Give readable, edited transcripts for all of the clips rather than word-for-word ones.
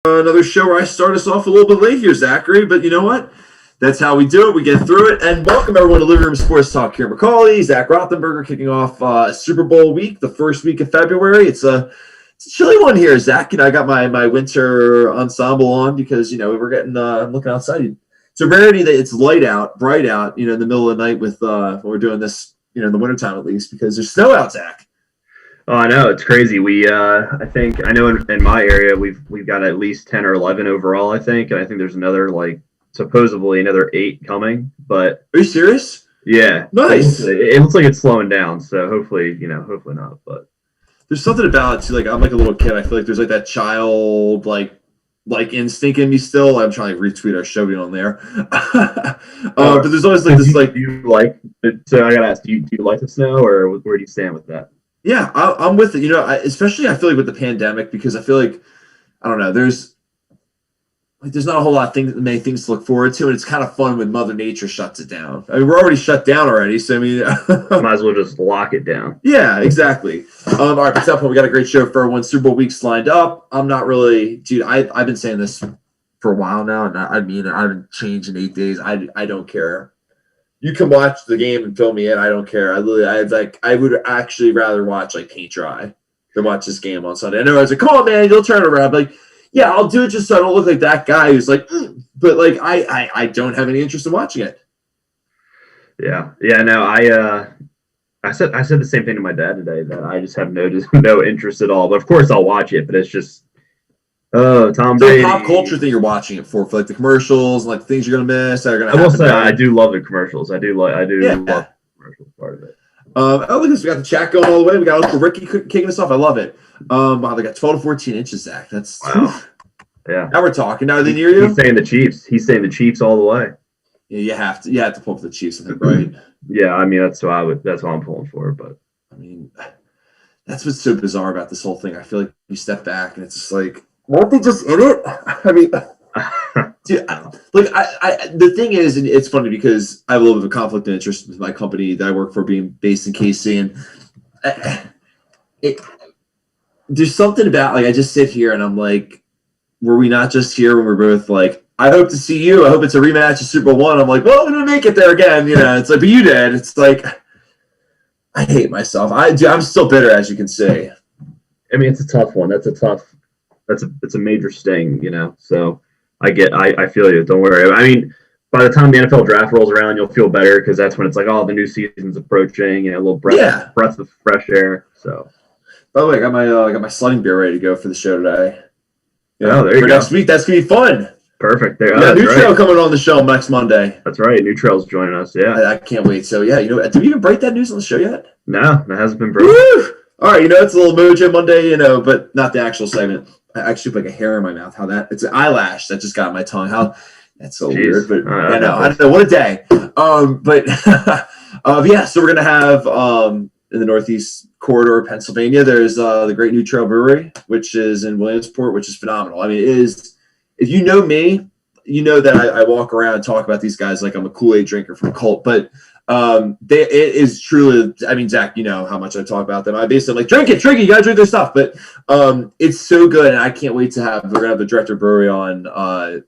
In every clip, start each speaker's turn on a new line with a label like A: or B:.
A: Another show where I start us off a little bit late here, Zachary, but you know what? That's how we do it. We get through it. And welcome everyone to Living Room Sports Talk. Kieran McCauley, Zach Rothenberger kicking off Super Bowl week, the first week of February. It's a chilly one here, Zach. I got my winter ensemble on because, we're getting, I'm looking outside. It's a rarity that it's light out, bright out, in the middle of the night with when we're doing this, in the wintertime at least, because there's snow out, Zach.
B: Oh, I know, it's crazy. I think I know in my area we've got at least 10 or 11 overall, I think, and I think there's supposedly another 8 coming. But
A: are you serious?
B: Yeah,
A: nice.
B: It looks like it's slowing down, so hopefully not. But
A: there's something about it too. Like I'm like a little kid. I feel like there's like that child like instinct in me still. I'm trying to retweet our show being on there. But there's always like this like.
B: Do you like it? So I gotta ask, do you like the snow, or where do you stand with that?
A: Yeah, I'm with it. Especially I feel like with the pandemic, because I feel like, I don't know, there's not a whole lot of many things to look forward to, and it's kind of fun when Mother Nature shuts it down. I mean, we're already shut down already, so I mean,
B: might as well just lock it down.
A: Yeah, exactly. All right, but that point, we got a great show for everyone. Super Bowl week's lined up. I'm not really, dude. I've been saying this for a while now, and I haven't changed in 8 days. I don't care. You can watch the game and fill me in. I don't care. I would actually rather watch like paint dry than watch this game on Sunday. I know I was like, come on, man, you'll turn around. I'm like, yeah, I'll do it just so I don't look like that guy who's like, but like I don't have any interest in watching it.
B: Yeah. No, I said the same thing to my dad today, that I just have no interest at all. But of course I'll watch it, but it's just Tom Brady.
A: The pop culture thing you're watching it for like the commercials, like things you're gonna miss that are gonna happen.
B: I will say I do love the commercials. I do love the commercials part of it.
A: Look at this. We got the chat going all the way. We got Uncle Ricky kicking us off. I love it. Wow, they got 12 to 14 inches, Zach. That's
B: wow. Yeah.
A: Now we're talking. Now are they near you?
B: He's saying the Chiefs all the way.
A: Yeah, you have to pull for the Chiefs, I think, right?
B: Yeah, I mean that's what I'm pulling for, but
A: I mean that's what's so bizarre about this whole thing. I feel like you step back and it's just like, weren't they just in it? I mean, dude, the thing is, and it's funny because I have a little bit of a conflict of interest with my company that I work for being based in KC, and there's something about like I just sit here and I'm like, were we not just here when we're both like, I hope to see you. I hope it's a rematch of Super Bowl I. I'm like, well, I'm gonna make it there again. It's like, but you did. It's like, I hate myself. I'm still bitter, as you can see.
B: I mean, it's a tough one. It's a major sting, So I feel you. Don't worry. I mean, by the time the NFL draft rolls around, you'll feel better because that's when it's like, oh, the new season's approaching. A little breath of fresh air. So,
A: by the way, I got my sledding beer ready to go for the show today.
B: Oh, there you go.
A: Next week, that's gonna be fun.
B: Perfect. There.
A: Yeah, New Trail coming on the show next Monday.
B: That's right. New Trail's joining us. Yeah,
A: I can't wait. So yeah, did we even break that news on the show yet?
B: No, that hasn't been broken.
A: Woo! All right, it's a little Mojo Monday, but not the actual segment. I actually have like a hair in my mouth. It's an eyelash that just got on my tongue. That's so weird, but I don't know. What a day. Yeah. So we're gonna have in the Northeast corridor of Pennsylvania. There's the Great New Trail Brewery, which is in Williamsport, which is phenomenal. I mean, it is. If you know me, you know that I walk around and talk about these guys like I'm a Kool-Aid drinker from Cult, but it is truly. I mean, Zach, you know how much I talk about them. I basically like drink it, you gotta drink their stuff. But it's so good, and I can't wait to we're gonna have the director of brewery on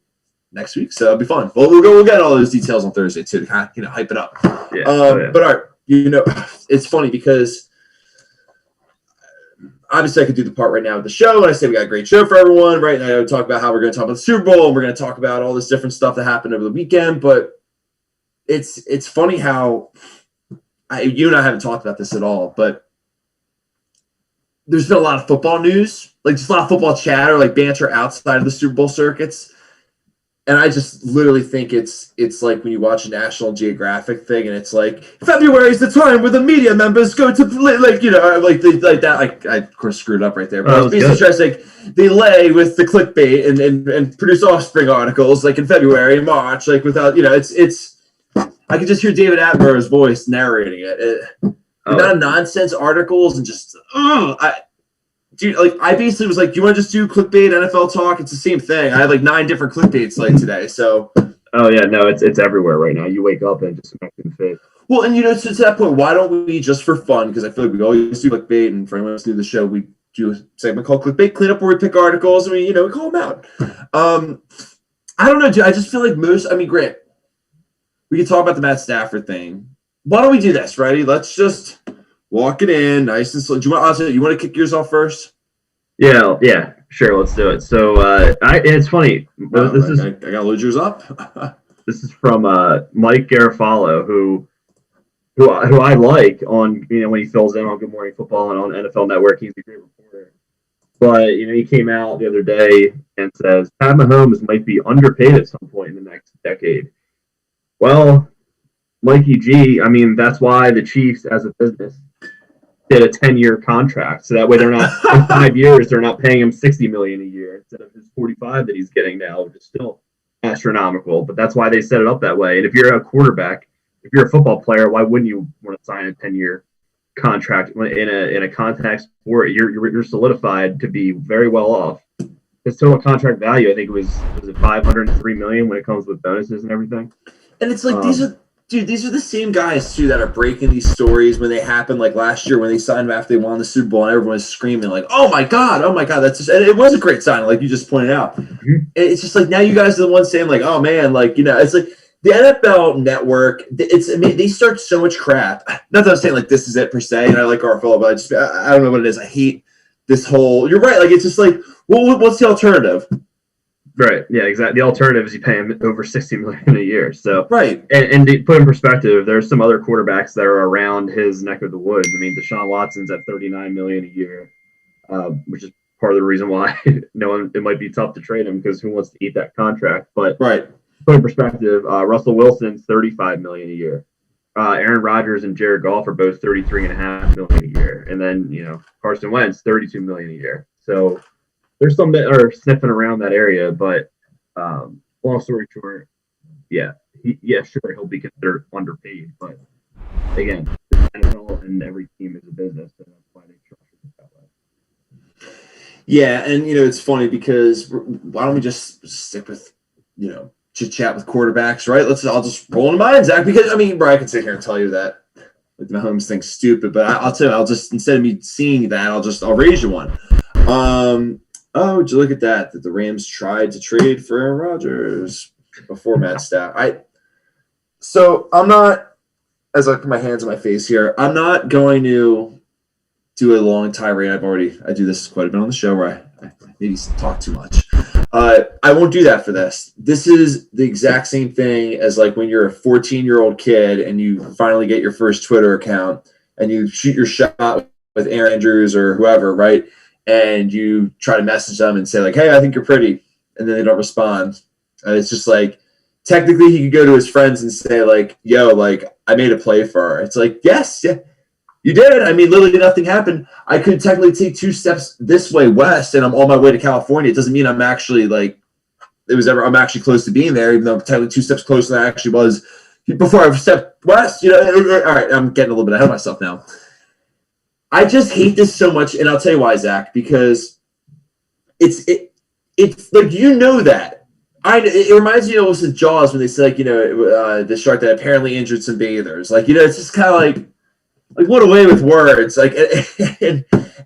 A: next week, so it'll be fun. Well, we'll get all those details on Thursday too, to kind of hype it up.
B: Yeah.
A: But all right, it's funny because obviously I could do the part right now with the show, and I say we got a great show for everyone, right? And I would talk about how we're going to talk about the Super Bowl, and we're going to talk about all this different stuff that happened over the weekend. But it's funny how you and I haven't talked about this at all, but there's been a lot of football news, like just a lot of football chatter, like banter outside of the Super Bowl circuits. And I just literally think it's like when you watch a National Geographic thing, and it's like February is the time where the media members go to like that. I of course screwed up right there, but I was basically trying to say they lay with the clickbait and produce offspring articles like in February and March, like without it's. I can just hear David Attenborough's voice narrating it. Not nonsense articles and just Dude, I basically was like, do you want to just do clickbait NFL talk? It's the same thing. I had like 9 different clickbaits today. So.
B: Oh yeah, no, it's everywhere right now. You wake up and just expecting fate.
A: Well, and to that point, why don't we just for fun? Because I feel like we always do clickbait, and for anyone who's new to the show, we do a segment called Clickbait Cleanup where we pick articles and we call them out. I don't know, dude. I just feel like Grant, we can talk about the Matt Stafford thing. Why don't we do this, righty? Let's just walk it in nice and slow. Do you want to kick yours off first?
B: Yeah, sure. Let's do it. So, it's funny.
A: I gotta load yours up.
B: This is from Mike Garofalo, who I like on when he fills in on Good Morning Football and on NFL Network. He's a great reporter. But he came out the other day and says Pat Mahomes might be underpaid at some point in the next decade. Well, Mikey G, that's why the Chiefs, as a business, did a 10-year contract, so that way they're not in 5 years they're not paying him $60 million a year instead of his $45 that he's getting now, which is still astronomical. But that's why they set it up that way. And if you're a quarterback, if you're a football player, why wouldn't you want to sign a 10-year contract in a contact sport? You're solidified to be very well off. His total contract value, I think, was it $503 million when it comes with bonuses and everything.
A: And it's like these are the same guys too that are breaking these stories when they happen, like last year when they signed him after they won the Super Bowl and everyone was screaming like, oh my god, that's just, and it was a great sign, like you just pointed out. Mm-hmm. It's just like now you guys are the ones saying like, oh man, like it's like the NFL Network. They start so much crap. Not that I'm saying like this is it per se, and I like Garofalo, but I don't know what it is. I hate this whole. You're right. Like it's just like, well, what's the alternative?
B: Right. Yeah, exactly. The alternative is you pay him over $60 million a year. So
A: right.
B: And to put in perspective, there's some other quarterbacks that are around his neck of the woods. Deshaun Watson's at $39 million a year, which is part of the reason why it might be tough to trade him because who wants to eat that contract? But
A: right.
B: Put in perspective, Russell Wilson's $35 million a year. Aaron Rodgers and Jared Goff are both $33.5 million a year, and then Carson Wentz $32 million a year. So. There's some that are sniffing around that area, but long story short, sure, he'll be considered underpaid. But again, the NFL and every team is a business, and that's why they structure it that way.
A: Yeah, and it's funny because why don't we just stick with chit chat with quarterbacks, right? I'll just roll into mine, Zach, because I can sit here and tell you that like Mahomes thing's stupid, but I'll tell you, I'll just instead of me seeing that, I'll raise you one. Oh, would you look at that? That the Rams tried to trade for Aaron Rodgers before Matt Stafford. So I'm not, as I put my hands on my face here, I'm not going to do a long tirade. I do this quite a bit on the show where I maybe talk too much. I won't do that for this. This is the exact same thing as like when you're a 14-year-old kid and you finally get your first Twitter account and you shoot your shot with Aaron Andrews or whoever, right? And you try to message them and say like, hey, I think you're pretty. And then they don't respond. And it's just like, technically he could go to his friends and say like, yo, like I made a play for her. It's like, yes, yeah, you did. Literally nothing happened. I could technically take 2 steps this way west and I'm on my way to California. It doesn't mean I'm actually I'm actually close to being there, even though I'm technically 2 steps closer than I actually was before I stepped west. All right, I'm getting a little bit ahead of myself now. I just hate this so much, and I'll tell you why, Zach, because it's like that. It reminds me of the Jaws when they say the shark that apparently injured some bathers. It's just kind of like what a way with words. And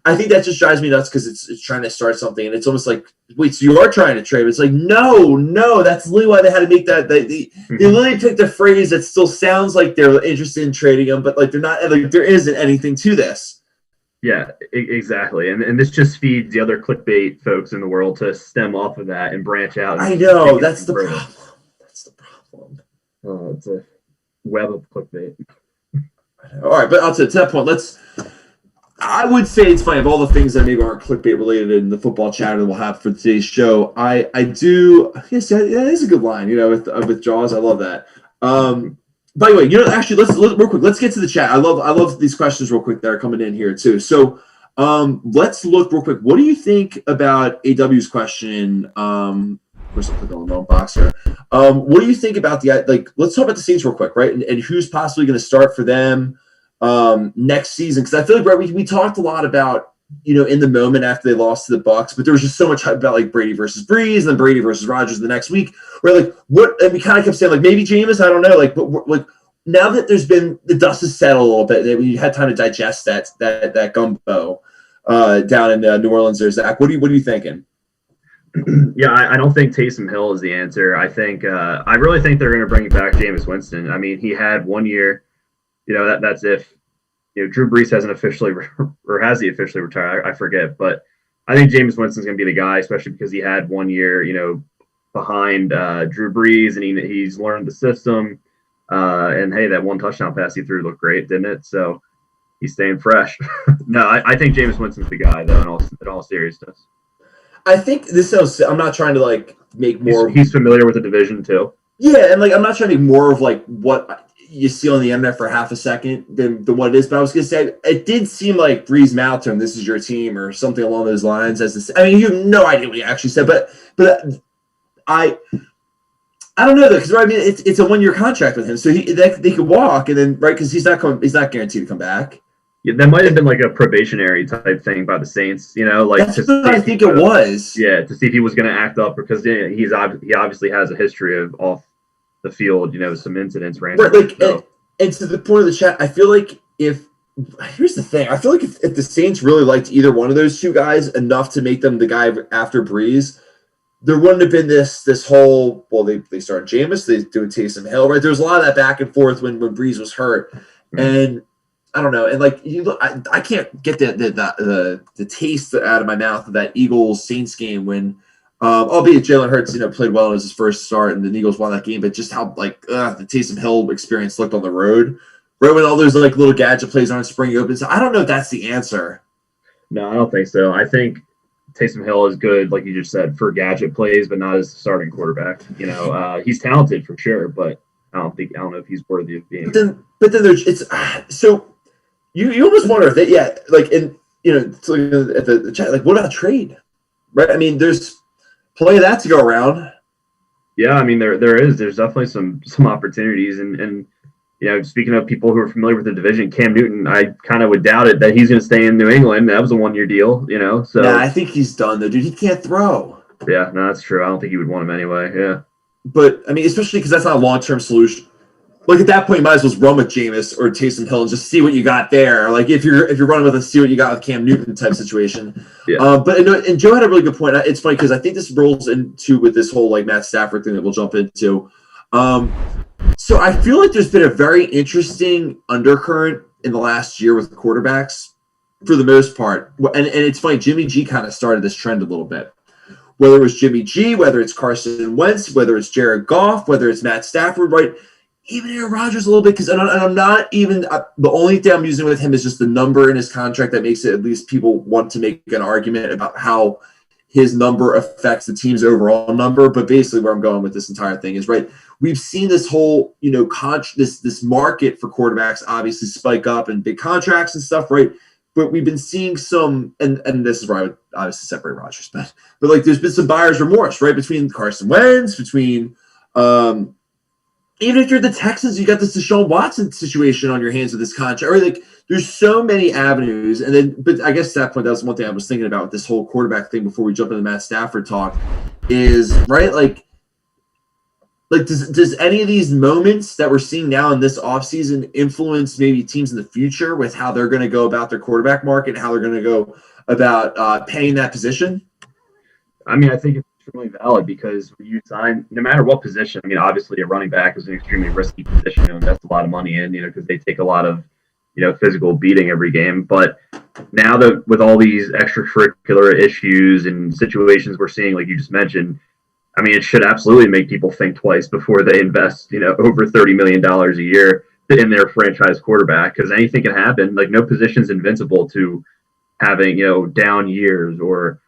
A: I think that just drives me nuts because it's trying to start something, and it's almost like, wait, so you are trying to trade? It's like no, that's literally why they had to make that. They literally picked a phrase that still sounds like they're interested in trading them, but like they're not. Like there isn't anything to this.
B: Yeah, exactly. And this just feeds the other clickbait folks in the world to stem off of that and branch out.
A: I know. That's the problem. That's the problem.
B: Oh, it's a web of clickbait.
A: All right, but to that point, I would say it's funny. Of all the things that maybe aren't clickbait related in the football chatter that we'll have for today's show, I do. Yes, that is a good line. With Jaws, I love that. By the way, actually, let's real quick. Let's get to the chat. I love these questions real quick that are coming in here too. So, let's look real quick. What do you think about AW's question? First, I'll click on the wrong box here. What do you think about let's talk about the Saints real quick, right? And who's possibly going to start for them next season? Because I feel like we talked a lot about in the moment after they lost to the Bucs, but there was just so much hype about like Brady versus Breeze and then Brady versus Rodgers the next week. Where and we kind of kept saying like maybe Jameis, I don't know, but now that there's been the dust has settled a little bit, we had time to digest that gumbo. down in New Orleans there, Zach. What are you thinking?
B: Yeah, I don't think Taysom Hill is the answer. I really think they're going to bring back Jameis Winston. I mean, he had 1 year. That's if Drew Brees hasn't officially or has he officially retired? I forget, but I think Jameis Winston's going to be the guy, especially because he had 1 year, behind Drew Brees, and he's learned the system. And hey, that one touchdown pass he threw looked great, didn't it? So he's staying fresh. No, I think Jameis Winston's the guy, though. In all seriousness,
A: I think this is. I'm not trying to like make more.
B: He's familiar with the division too.
A: Yeah, and like I'm not trying to make more of like what you see on the internet for half a second than what it is. But I was gonna say it did seem like Breeze mouthed to him, "This is your team" or something along those lines. I mean, you have no idea what he actually said, but I don't know though, because I mean it's a 1 year contract with him, so they could walk and then because he's not guaranteed to come back.
B: Yeah, that might have been like a probationary type thing by the Saints,
A: That's what I think it was.
B: Yeah, to see if he was going to act up because he obviously has a history of off the field, some incidents randomly.
A: Right, and to the point of the chat, I feel like here's the thing, I feel like if the Saints really liked either one of those two guys enough to make them the guy after Breeze, there wouldn't have been this whole, well, they started Jameis, they doing Taysom Hill, right? There was a lot of that back and forth when Breeze was hurt, and I don't know, and like you look, I can't get the taste out of my mouth of that Eagles Saints game when, albeit Jalen Hurts played well as his first start and the Eagles won that game, but just how like the Taysom Hill experience looked on the road, right when all those like little gadget plays aren't springing open. So I don't know if that's the answer.
B: No, I don't think so. I think Taysom Hill is good, like you just said, for gadget plays, but not as a starting quarterback. He's talented for sure, but I don't know if he's worthy of being.
A: But then there's so. You almost wonder if like in at the chat, like what about trade, right? I mean, there's plenty of that to go around.
B: Yeah, I mean there's definitely some opportunities, and speaking of people who are familiar with the division, Cam Newton, I kind of would doubt it that he's going to stay in New England. That was a 1 year deal, So
A: yeah, I think he's done though, dude. He can't throw.
B: Yeah, no, that's true. I don't think he would want him anyway. Yeah,
A: but I mean, especially because that's not a long-term solution. Like at that point, you might as well run with Jameis or Taysom Hill and just see what you got there. Like if you're running with see what you got with Cam Newton type situation.
B: Yeah.
A: And Joe had a really good point. It's funny because I think this rolls into with this whole like Matt Stafford thing that we'll jump into. So I feel like there's been a very interesting undercurrent in the last year with quarterbacks for the most part. And it's funny, Jimmy G kind of started this trend a little bit. Whether it was Jimmy G, whether it's Carson Wentz, whether it's Jared Goff, whether it's Matt Stafford, right? Even Aaron Rodgers a little bit, because I'm not even the only thing I'm using with him is just the number in his contract that makes it at least people want to make an argument about how his number affects the team's overall number. But basically, where I'm going with this entire thing is right. We've seen this whole this market for quarterbacks obviously spike up and big contracts and stuff, right? But we've been seeing some, and this is where I would obviously separate Rodgers, but like there's been some buyer's remorse, right, between Carson Wentz, between even if you're the Texans, you got this Deshaun Watson situation on your hands with this contract. Or like, there's so many avenues. And then, but I guess at that point, that was one thing I was thinking about with this whole quarterback thing before we jump into the Matt Stafford talk is, right, like does any of these moments that we're seeing now in this offseason influence maybe teams in the future with how they're going to go about their quarterback market and how they're going to go about paying that position?
B: I mean, I think it's extremely valid because when you sign, no matter what position, I mean, obviously a running back is an extremely risky position to invest a lot of money in, because they take a lot of, physical beating every game. But now that with all these extracurricular issues and situations we're seeing, like you just mentioned, I mean, it should absolutely make people think twice before they invest, over $30 million a year in their franchise quarterback, because anything can happen. Like no position's invincible to having, down years or,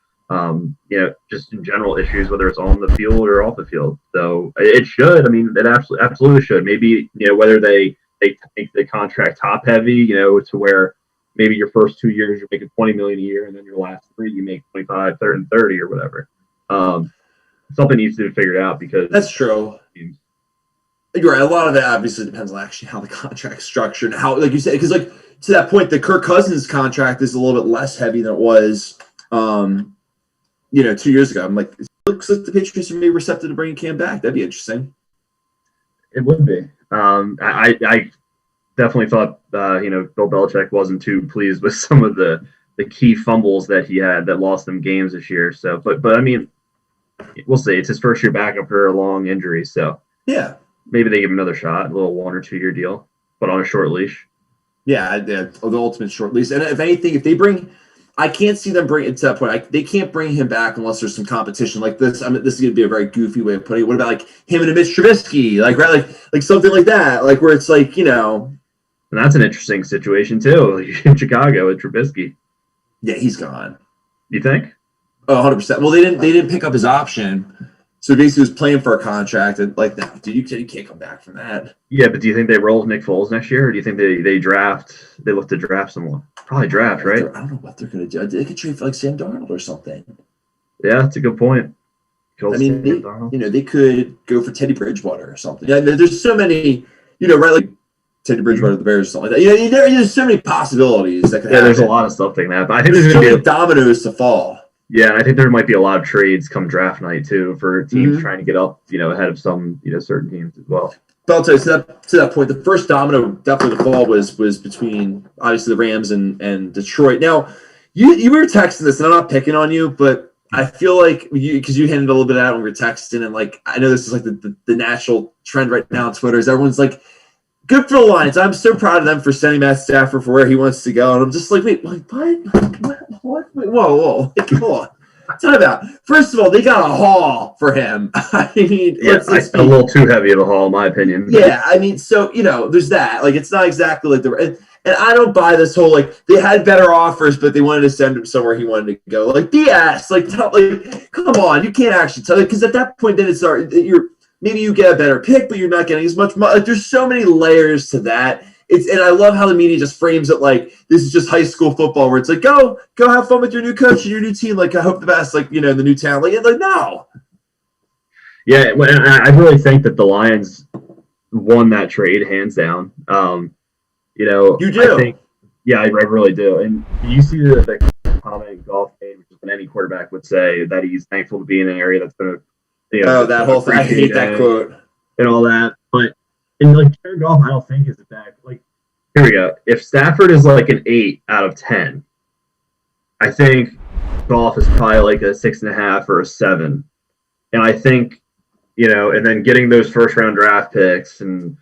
B: just in general issues, whether it's on the field or off the field. So it should. I mean, it absolutely should. Maybe, whether they make the contract top heavy, to where maybe your first 2 years you're making $20 million a year, and then your last 3 you make 25, 30, and 30 or whatever. Something needs to be figured out because
A: that's true. You're right. A lot of it obviously depends on actually how the contract's structured and how, like you said, because like to that point, the Kirk Cousins contract is a little bit less heavy than it was, 2 years ago. I'm like, it looks like the Patriots are maybe receptive to bringing Cam back. That'd be interesting.
B: It would be. I definitely thought, Bill Belichick wasn't too pleased with some of the the key fumbles that he had that lost them games this year. So, but I mean, we'll see. It's his first year back after a long injury, so
A: Yeah.
B: maybe they give him another shot, a little 1 or 2 year deal, but on a short leash.
A: Yeah, the ultimate short lease. And if anything, if they bring, I can't see them bring it to that point. They can't bring him back unless there's some competition like this. I mean, this is going to be a very goofy way of putting it. What about like him and a Mitch Trubisky, like right, like something like that, like where it's like
B: And that's an interesting situation too, in Chicago with Trubisky.
A: Yeah, he's gone.
B: You think?
A: Oh, 100%. Well, they didn't pick up his option. So basically, he was playing for a contract, and like, no, dude, you can't come back from that.
B: Yeah, but do you think they roll with Nick Foles next year, or do you think they look to draft someone? Probably draft, right?
A: I don't know what they're going to do. They could trade for like Sam Darnold or something.
B: Yeah, that's a good point.
A: I mean, they could go for Teddy Bridgewater or something. Yeah, there's so many, right? Like Teddy Bridgewater, the Bears, or something like that. There's so many possibilities that could happen.
B: There's a lot of stuff that can happen. I think there's
A: so many dominoes to fall.
B: Yeah, and I think there might be a lot of trades come draft night too for teams trying to get up, ahead of some, certain teams as well.
A: But I'll tell you, to that point, the first domino definitely to fall was between obviously the Rams and Detroit. Now, you were texting this, and I'm not picking on you, but I feel like because you handed a little bit out when we were texting, and like I know this is like the natural trend right now on Twitter is everyone's like, good for the Lions. I'm so proud of them for sending Matt Stafford for where he wants to go. And I'm just like, wait, what? What? Wait, whoa. Come on. Talk about. First of all, they got a haul for him. I mean,
B: let's a little too heavy of a haul, in my opinion.
A: Yeah, I mean, so, there's that. Like, it's not exactly like and I don't buy this whole, like, they had better offers, but they wanted to send him somewhere he wanted to go. Like, BS. Like, come on. You can't actually tell it. Because at that point, then maybe you get a better pick, but you're not getting as much money. Like, there's so many layers to that. And I love how the media just frames it like this is just high school football, where it's like, go have fun with your new coach and your new team. Like, I hope the best. Like, the new town. Like no.
B: Yeah, I really think that the Lions won that trade hands down. You do. I really do. And you see the comment Goff made, which is what any quarterback would say, that he's thankful to be in an area that's going to.
A: That whole thing. I hate that quote
B: and all that, but. And Jared Goff, I don't think is back. Like, here we go. If Stafford is like an 8 out of 10, I think Goff is probably like a 6.5 or a 7. And I think, and then getting those first round draft picks and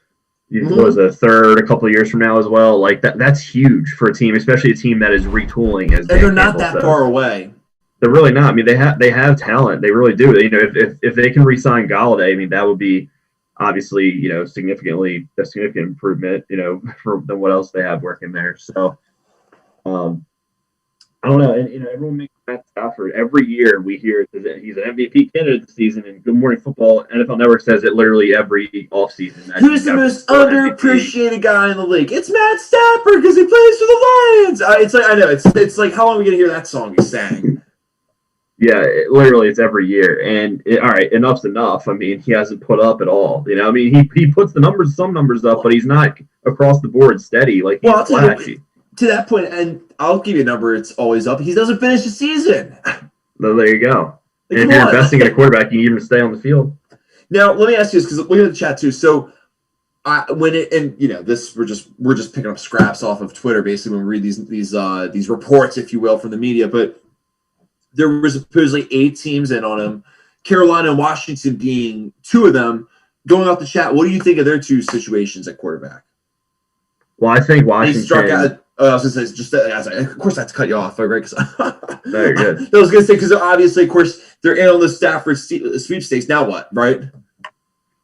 B: was a third a couple of years from now as well. Like that's huge for a team, especially a team that is retooling. And
A: they're not that far away.
B: They're really not. I mean, they have talent. They really do. If they can re-sign Galladay, I mean, that would be. Obviously, a significant improvement, than what else they have working there. So, I don't know. And everyone makes Matt Stafford. Every year we hear that he's an MVP candidate this season, and Good Morning Football, NFL Network says it literally every offseason.
A: Who's the most underappreciated guy in the league? It's Matt Stafford because he plays for the Lions. It's like, I know. It's like, how long are we going to hear that song he sang?
B: Yeah, literally, it's every year. And all right, enough's enough. I mean, he hasn't put up at all. I mean, he puts some numbers up, but he's not across the board steady. Like, he's flashy.
A: To that point, and I'll give you a number. It's always up. He doesn't finish the season.
B: Well, there you go. Like, and if you're investing in a quarterback, you need him to stay on the field.
A: Now, let me ask you this, because look at the chat too. So, this we're just picking up scraps off of Twitter, basically, when we read these reports, if you will, from the media, but. There were supposedly 8 teams in on him, Carolina and Washington being 2 of them. Going off the chat, what do you think of their 2 situations at quarterback?
B: Well, I think Washington. He struck out.
A: I was going to say, of course, I have to cut you off, right?
B: No, you're good.
A: I was going to say, because obviously, of course, they're in on the Stafford sweepstakes. Now what, right?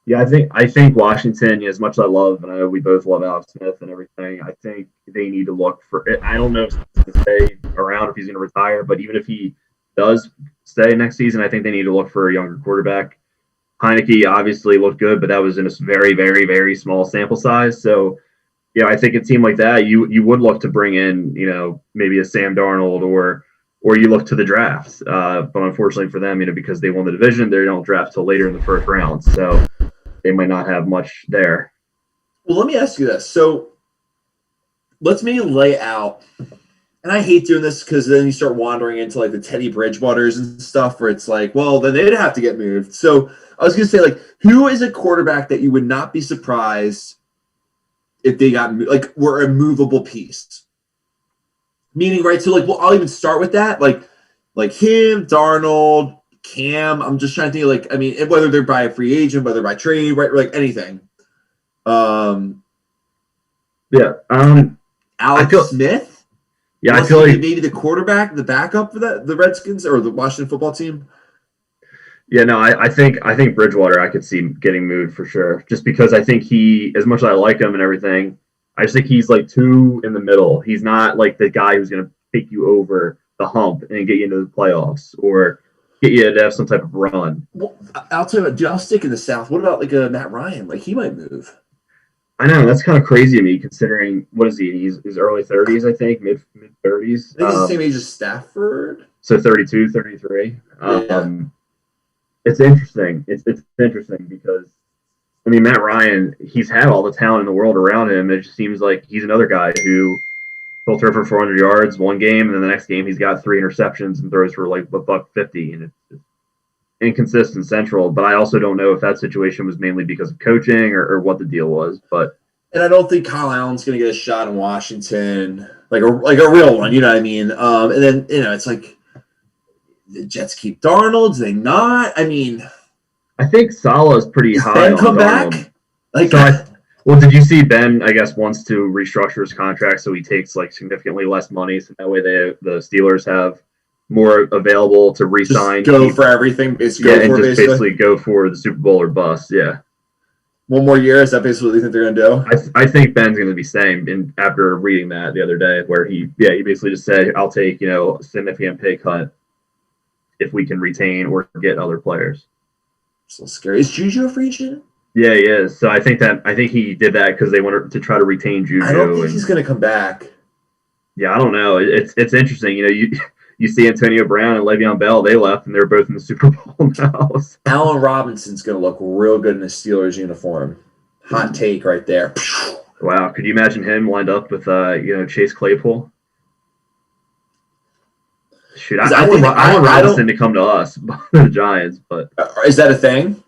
B: Yeah, I think Washington, as much as I love, and I know we both love Alex Smith and everything, I think they need to look for it. I don't know if he's going to stay around, if he's going to retire, but even if he does stay next season, I think they need to look for a younger quarterback. Heineke obviously looked good, but that was in a very, very, very small sample size. So, I think a team like that, you would look to bring in, maybe a Sam Darnold or you look to the draft. But unfortunately for them, because they won the division, they don't draft till later in the first round. So they might not have much there.
A: Well, let me ask you this. So let's maybe lay out. And I hate doing this because then you start wandering into like the Teddy Bridgewaters and stuff where it's like, well, then they'd have to get moved. So I was going to say, like, who is a quarterback that you would not be surprised if they got, like, were a movable piece? Meaning, right? So, like, well, I'll even start with that. Like him, Darnold, Cam. I'm just trying to think, like, I mean, whether they're by a free agent, whether by trade, right? Like anything.
B: Yeah.
A: Alex Smith.
B: Yeah, I feel like
A: maybe the quarterback, the backup for the Redskins or the Washington football team.
B: Yeah, no, I think Bridgewater I could see getting moved for sure. Just because I think he, as much as I like him and everything, I just think he's like too in the middle. He's not like the guy who's going to take you over the hump and get you into the playoffs or get you to have some type of run.
A: Well, I'll tell you what, dude, I'll stick in the South. What about like a Matt Ryan? Like he might move.
B: I know that's kind of crazy to me considering what is he? He's his early 30s, I think, mid 30s.
A: I think he's the same age as Stafford.
B: So 32, 33.
A: Yeah.
B: It's interesting. It's interesting because I mean Matt Ryan, he's had all the talent in the world around him. It just seems like he's another guy who he'll throw for 400 yards one game, and then the next game he's got 3 interceptions and throws for like $150, and it's inconsistent central. But I also don't know if that situation was mainly because of coaching or what the deal was. But
A: and I don't think Kyle Allen's going to get a shot in Washington, like a real one. You know what I mean? And then it's like the Jets keep Darnold. Do they not? I mean,
B: I think Salah is pretty high.
A: Ben
B: on
A: come
B: Darnold.
A: back? Like,
B: so well, did you see Ben? I guess wants to restructure his contract so he takes like significantly less money, so that way the Steelers have more available to re-sign.
A: Just go for everything.
B: Basically go for the Super Bowl or bust. Yeah.
A: One more year. Is that basically what you think they're going to
B: do? I think Ben's going to be staying. After reading that the other day, where he basically just said, "I'll take a significant pay cut if we can retain or get other players."
A: So scary. Is Juju a free agent?
B: Yeah, he is. So I think he did that because they wanted to try to retain Juju.
A: I don't think he's going to come back.
B: Yeah, I don't know. It's interesting. You see Antonio Brown and Le'Veon Bell, they left and they're both in the Super Bowl now. So.
A: Allen Robinson's going to look real good in a Steelers uniform. Hot take right there.
B: Wow, could you imagine him lined up with Chase Claypool? Shoot, I want Robinson to come to us, the Giants, but
A: is that a thing?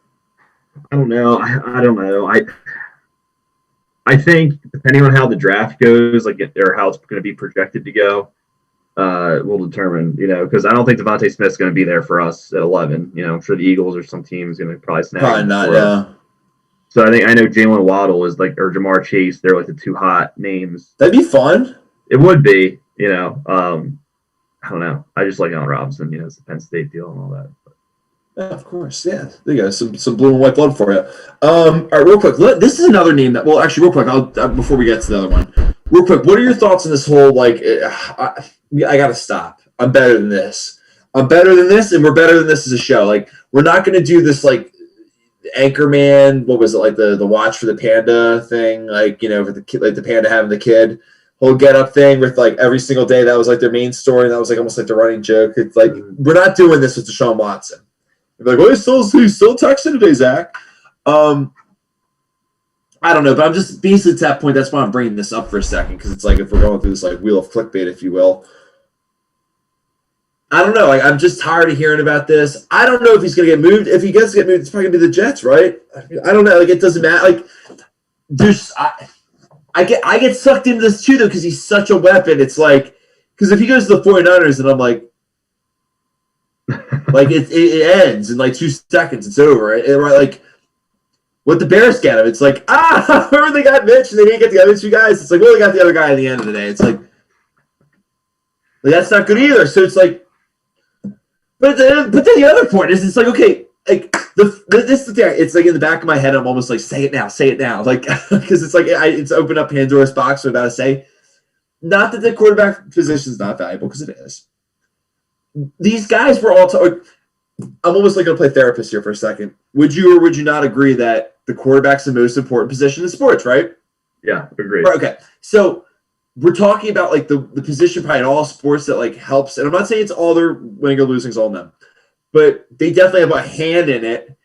B: I don't know. I don't know. I think depending on how the draft goes, or how it's going to be projected to go, will determine. Because I don't think Devontae Smith's going to be there for us at 11. I'm sure the Eagles or some team is going to probably snag.
A: Probably not. Yeah.
B: So I know Jalen Waddle is or Jamar Chase. They're like the two hot names.
A: That'd be fun.
B: It would be. I don't know. I just like Allen Robinson. It's the Penn State deal and all that. But.
A: Yeah, of course. Yeah, there you go. Some blue and white blood for you. All right, real quick. This is another name that. Well, actually, real quick. I'll before we get to the other one. Real quick. What are your thoughts on this whole I gotta stop. I'm better than this. I'm better than this, and we're better than this as a show. Like we're not gonna do this Anchorman. What was it like the watch for the panda thing? For the kid, the panda having the kid. Whole get up thing with every single day that was their main story, and that was almost like the running joke. It's we're not doing this with Deshaun Watson. They're well, he's still texting today, Zach. I don't know, but I'm just basically to that point. That's why I'm bringing this up for a second, because it's if we're going through this wheel of clickbait, if you will. I don't know. I'm just tired of hearing about this. I don't know if he's going to get moved. If he gets to get moved, it's probably going to be the Jets, right? I don't know. It doesn't matter. I get sucked into this too, though, because he's such a weapon. It's because if he goes to the 49ers, and I'm it ends in 2 seconds. It's over. Right? What the Bears get him, it's remember they got Mitch and they didn't get the other 2 guys. It's well, they got the other guy at the end of the day. It's that's not good either. So it's but then the other point is it's okay. This is the thing. It's in the back of my head. I'm almost say it now, because it's it's opened up Pandora's box. What I'm about to say. Not that the quarterback position is not valuable, because it is. These guys were all. I'm almost going to play therapist here for a second. Would you or would you not agree that the quarterback's the most important position in sports? Right?
B: Yeah, agreed.
A: Right, okay, so we're talking about the position probably in all sports that helps. And I'm not saying it's all their winning or losing is all them. But they definitely have a hand in it.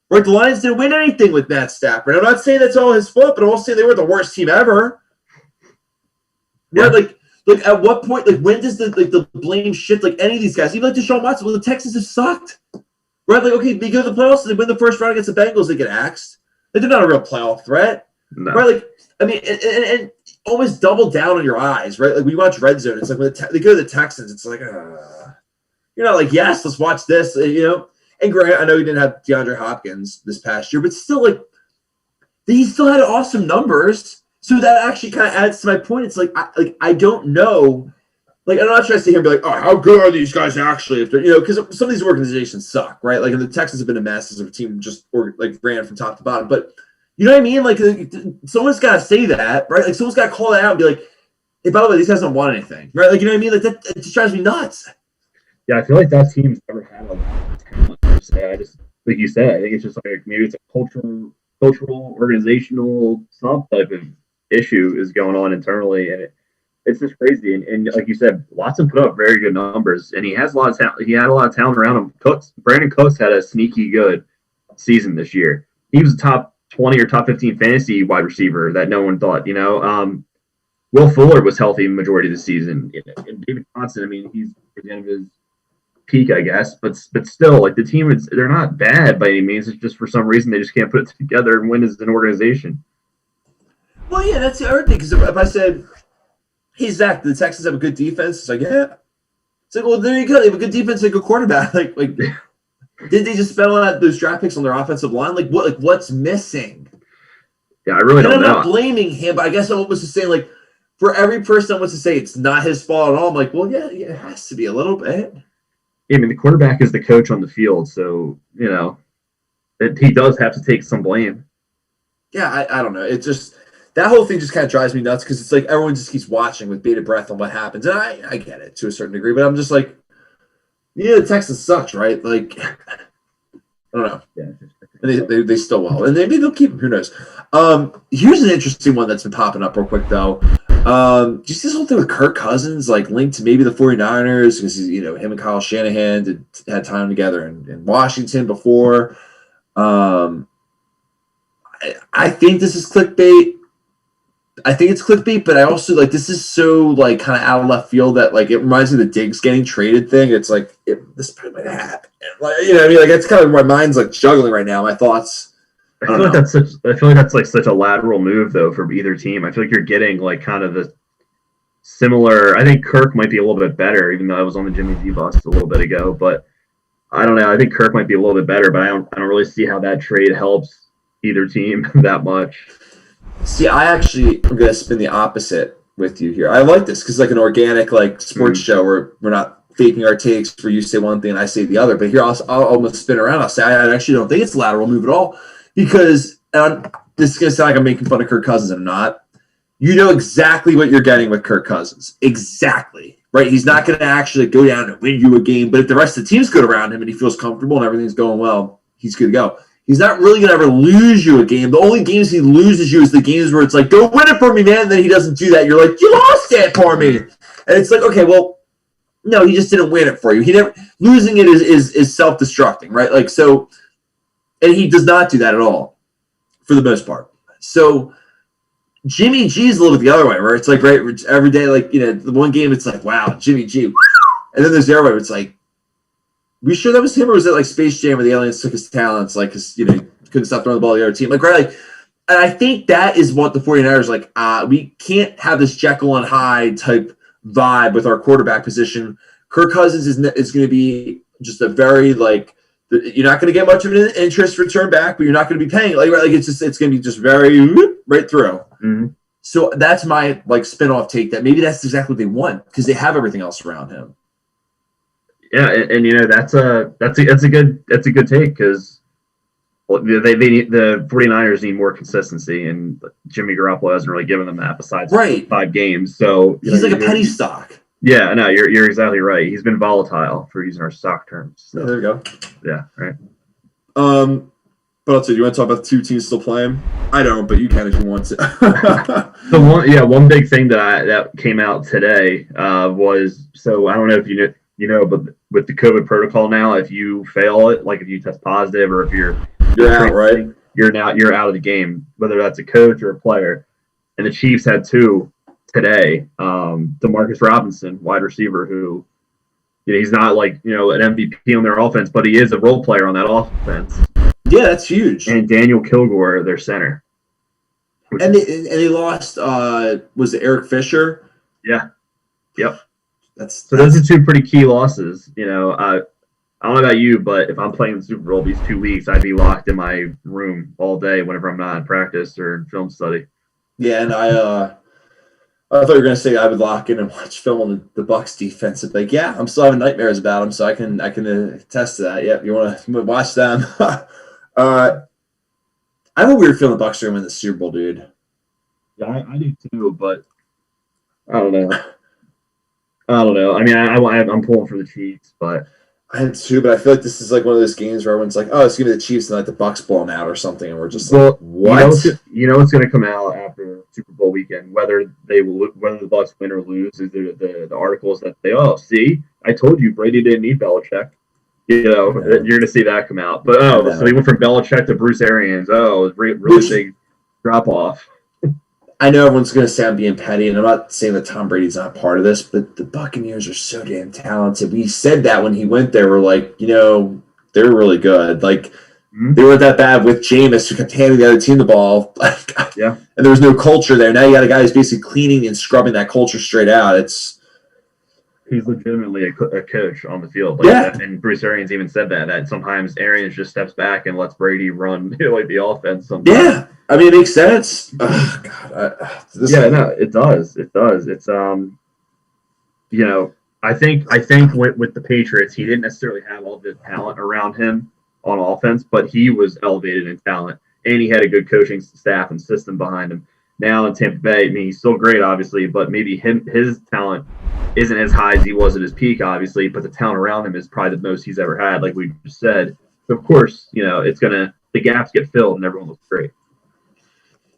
A: Right, the Lions didn't win anything with Matt Stafford. I'm not saying that's all his fault, but I'm also saying they were the worst team ever. Yeah. Right, at what point, when does the blame shift? Any of these guys, even Deshaun Watson, well, the Texans have sucked. Right, okay, they go to the playoffs, they win the first round against the Bengals, they get axed. They're not a real playoff threat.
B: No.
A: Right, and almost double down on your eyes, right? Like we watch Red Zone. It's like when they go to the Texans, it's like, you're not like, yes, let's watch this, you know? And Grant, I know he didn't have DeAndre Hopkins this past year, but still, like, he still had awesome numbers. So that actually kind of adds to my point. It's like, I don't know. Like, I'm not trying to sit here and be like, oh, how good are these guys actually? If they're, you know, because some of these organizations suck, right? Like, and the Texans have been a mess as a team, just like ran from top to bottom. But you know what I mean? Like, someone's got to say that, right? Like, someone's got to call that out and be like, hey, by the way, these guys don't want anything, right? Like, you know what I mean? Like, that just drives me nuts.
B: Yeah, I feel like that team's never had a lot of talent per se. I just, like you said, I think it's just like maybe it's a cultural, organizational, some type of issue is going on internally, and it's just crazy. And like you said, Watson put up very good numbers, and he has a lot of talent. He had a lot of talent around him. Brandon Cooks had a sneaky good season this year. He was a top 20 or top 15 fantasy wide receiver that no one thought. You know, Will Fuller was healthy the majority of the season. And David Johnson, I mean, he's at the end of his peak, I guess, but still, like the team, they're not bad by any means. It's just for some reason they just can't put it together and win as an organization.
A: Well, yeah, that's the other thing. Because if I said, hey, Zach, the Texans have a good defense, it's like, yeah. It's like, well, there you go. They have a good defense, like a quarterback. Like, did they just spend on those draft picks on their offensive line? Like, what's missing?
B: Yeah, I really don't know.
A: I'm not blaming him, but I guess I was just saying, like, for every person that wants to say it's not his fault at all, I'm like, well, yeah, it has to be a little bit.
B: I mean, the quarterback is the coach on the field, so, you know, he does have to take some blame.
A: Yeah, I don't know. It just, that whole thing just kind of drives me nuts because it's like everyone just keeps watching with bated breath on what happens. And I get it to a certain degree, but I'm just like, yeah, the Texans sucks, right? Like, I don't know. Yeah. And they still will. And maybe they'll keep him. Who knows? Here's an interesting one that's been popping up real quick, though. Do you see this whole thing with Kirk Cousins, like linked to maybe the 49ers? Because, you know, him and Kyle Shanahan had time together in Washington before. I think this is clickbait. I think it's clickbait, but I also like this is so like kind of out of left field that like it reminds me of the Diggs getting traded thing. It's like this probably might happen. Like, you know what I mean? Like that's kind of my mind's like juggling right now. My thoughts.
B: I feel like that's like such a lateral move though for either team. I feel like you're getting like kind of a similar. I think Kirk might be a little bit better, even though I was on the Jimmy G bus a little bit ago. But I don't know. I think Kirk might be a little bit better, but I don't really see how that trade helps either team that much.
A: See, I'm going to spin the opposite with you here. I like this because like an organic like sports show where we're not faking our takes where you say one thing and I say the other. But here I'll almost spin around. I'll say I actually don't think it's a lateral move at all because this is going to sound like I'm making fun of Kirk Cousins and I'm not. You know exactly what you're getting with Kirk Cousins. Exactly. Right? He's not going to actually go down and win you a game. But if the rest of the team's good around him and he feels comfortable and everything's going well, he's good to go. He's not really going to ever lose you a game. The only games he loses you is the games where it's like, go win it for me, man. And then he doesn't do that. You're like, you lost it for me. And it's like, okay, well, no, he just didn't win it for you. He never losing it is self-destructing, right? Like so, and he does not do that at all for the most part. So Jimmy G is a little bit the other way, where it's like right every day, like you know, the one game it's like, wow, Jimmy G, and then there's the other way where it's like, we sure that was him, or was it like Space Jam where the aliens took his talents, like, because, you know, couldn't stop throwing the ball to the other team? Like, right, like, and I think that is what the 49ers like. We can't have this Jekyll and Hyde type vibe with our quarterback position. Kirk Cousins is going to be just a very, like, you're not going to get much of an interest return back, but you're not going to be paying. Like, right, like it's going to be just very right through.
B: Mm-hmm.
A: So that's my, like, spin-off take that maybe that's exactly what they want because they have everything else around him.
B: Yeah, and you know that's a good take because they need the 49ers need more consistency, and Jimmy Garoppolo hasn't really given them that besides 5 games. So
A: he's like a penny stock.
B: Yeah, no, you're exactly right. He's been volatile for using our stock terms. So.
A: Yeah, there we go.
B: Yeah, right.
A: But I'll tell you, you want to talk about the 2 teams still playing? I don't, but you can if you want to.
B: One big thing that came out today was, so I don't know if you know, but with the COVID protocol now, if you fail it, like if you test positive or if you're
A: out, right?
B: You're out of the game, whether that's a coach or a player. And the Chiefs had 2 today. Demarcus Robinson, wide receiver, who he's not like an MVP on their offense, but he is a role player on that offense.
A: Yeah, that's huge.
B: And Daniel Kilgore, their center.
A: And they lost. Was it Eric Fisher?
B: Yeah. Yep.
A: That's
B: those are two pretty key losses. I don't know about you, but if I'm playing the Super Bowl these 2 weeks, I'd be locked in my room all day whenever I'm not in practice or in film study.
A: Yeah, and I thought you were going to say I would lock in and watch film on the Bucs defense. It's like, yeah, I'm still having nightmares about them, so I can attest to that. Yep, you want to watch them. I have a weird feeling the Bucs are going to win the Super Bowl, dude.
B: Yeah, I do too, but I don't know. I mean, I'm pulling for the Chiefs, but
A: I am too, but I feel like this is like one of those games where everyone's like, "Oh, it's gonna be the Chiefs," and like the Bucs blow them out or something, and we're just like, "What?"
B: You know what's going to come out after Super Bowl weekend, whether the Bucs win or lose, is the articles that say, "Oh, see, I told you Brady didn't need Belichick." You're going to see that come out. But so he went from Belichick to Bruce Arians. Oh, really big drop off.
A: I know everyone's going to say I'm being petty, and I'm not saying that Tom Brady's not part of this, but the Buccaneers are so damn talented. We said that when he went there. We're like, they're really good. Like, they weren't that bad with Jameis, who kept handing the other team the ball.
B: Yeah.
A: And there was no culture there. Now you got a guy who's basically cleaning and scrubbing that culture straight out.
B: He's legitimately a coach on the field. And Bruce Arians even said that sometimes Arians just steps back and lets Brady run the offense sometimes.
A: Yeah. I mean, it makes sense. Oh, God.
B: It does. It does. It's I think with the Patriots, he didn't necessarily have all the talent around him on offense, but he was elevated in talent, and he had a good coaching staff and system behind him. Now in Tampa Bay, I mean, he's still great, obviously, but maybe his talent isn't as high as he was at his peak, obviously, but the talent around him is probably the most he's ever had, like we just said. So of course, the gaps get filled and everyone looks great.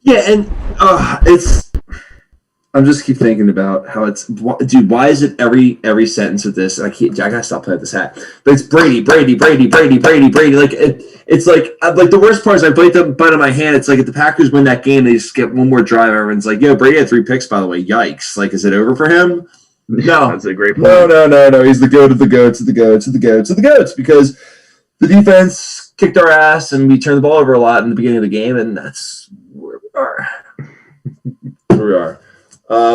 A: Yeah, and I'm just keep thinking about how dude, why is it every sentence of this? I gotta stop playing with this hat. But it's Brady. Like it's like the worst part is I bite the butt of my hand. It's like if the Packers win that game, they just get one more drive. Everyone's like, "Yo, Brady had 3 picks, by the way. Yikes! Like, is it over for him?" No,
B: that's a great point.
A: No. He's the goat of the goats of the goats of the goats of the goats because the defense kicked our ass and we turned the ball over a lot in the beginning of the game, and that's where we are.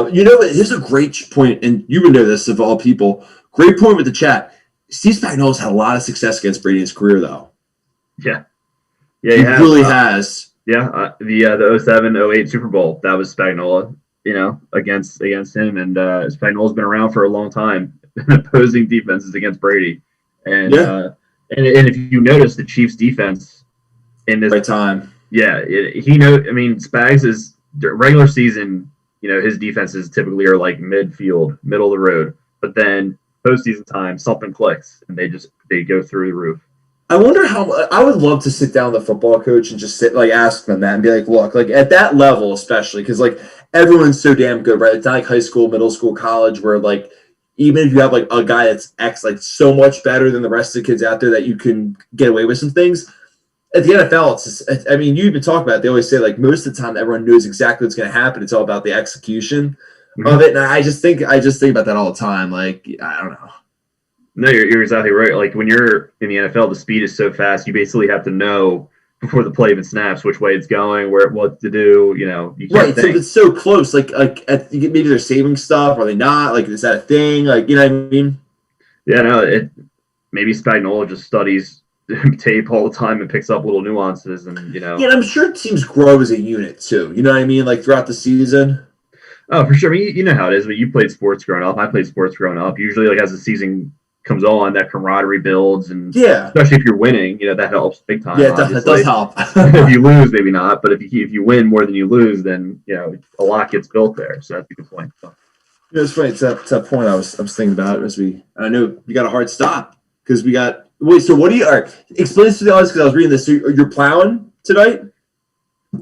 A: Here's a great point, and you would know this of all people. Great point with the chat. Steve Spagnuolo's had a lot of success against Brady in his career, though.
B: Yeah,
A: he really has.
B: Yeah, the 07-08 Super Bowl, that was Spagnuolo, against him, and Spagnuolo's been around for a long time, opposing defenses against Brady, and if you notice the Chiefs' defense in this
A: right time,
B: Spags is regular season. His defenses typically are like middle of the road, but then postseason time, something clicks and they go through the roof.
A: I wonder I would love to sit down with a football coach and just ask them that and be like, look, like at that level, especially because like everyone's so damn good, right? It's not like high school, middle school, college, where like even if you have like a guy that's so much better than the rest of the kids out there that you can get away with some things. At the NFL, you even talk about it. They always say, like, most of the time, everyone knows exactly what's going to happen. It's all about the execution of it. And I just think about that all the time. Like, I don't know.
B: No, you're exactly right. Like, when you're in the NFL, the speed is so fast. You basically have to know before the play even snaps which way it's going, what to do. You can't think.
A: So it's so close. Like maybe they're saving stuff. Are they not? Like, is that a thing? Like, you know what I mean?
B: Yeah, no. Maybe Spagnuolo just studies tape all the time and picks up little nuances and
A: Yeah, and I'm sure teams grow as a unit too. You know what I mean? Like throughout the season.
B: Oh, for sure. I mean, you know how it is. But you played sports growing up. I played sports growing up. Usually, like as the season comes on, that camaraderie builds, and especially if you're winning, that helps big time.
A: Yeah, that does help.
B: If you lose, maybe not. But if you win more than you lose, then a lot gets built there. So that's a good point. So.
A: It's funny. It's that point I was thinking about I know you got a hard stop because we got. Wait, so what do you explain this to the audience because I was reading this. So you're plowing tonight?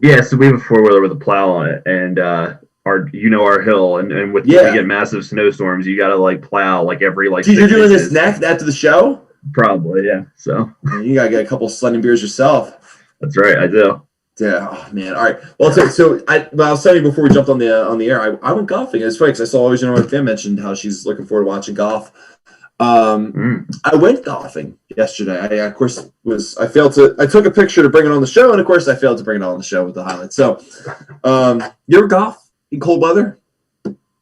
B: Yeah, so we have a 4-wheeler with a plow on it, and our hill, and we get massive snowstorms. You got to like plow like every like.
A: Dude, you're doing this next after the show?
B: Probably, yeah. So
A: you gotta get a couple Sledding beers yourself.
B: That's right, I do.
A: Yeah, oh man. All right. Well, I was telling you before we jumped on the air. I went golfing. It's funny because I saw always my fan mentioned how she's looking forward to watching golf. I went golfing yesterday. I of course I took a picture to bring it on the show, and of course I failed to bring it on the show with the highlights. So, you ever golf in cold weather?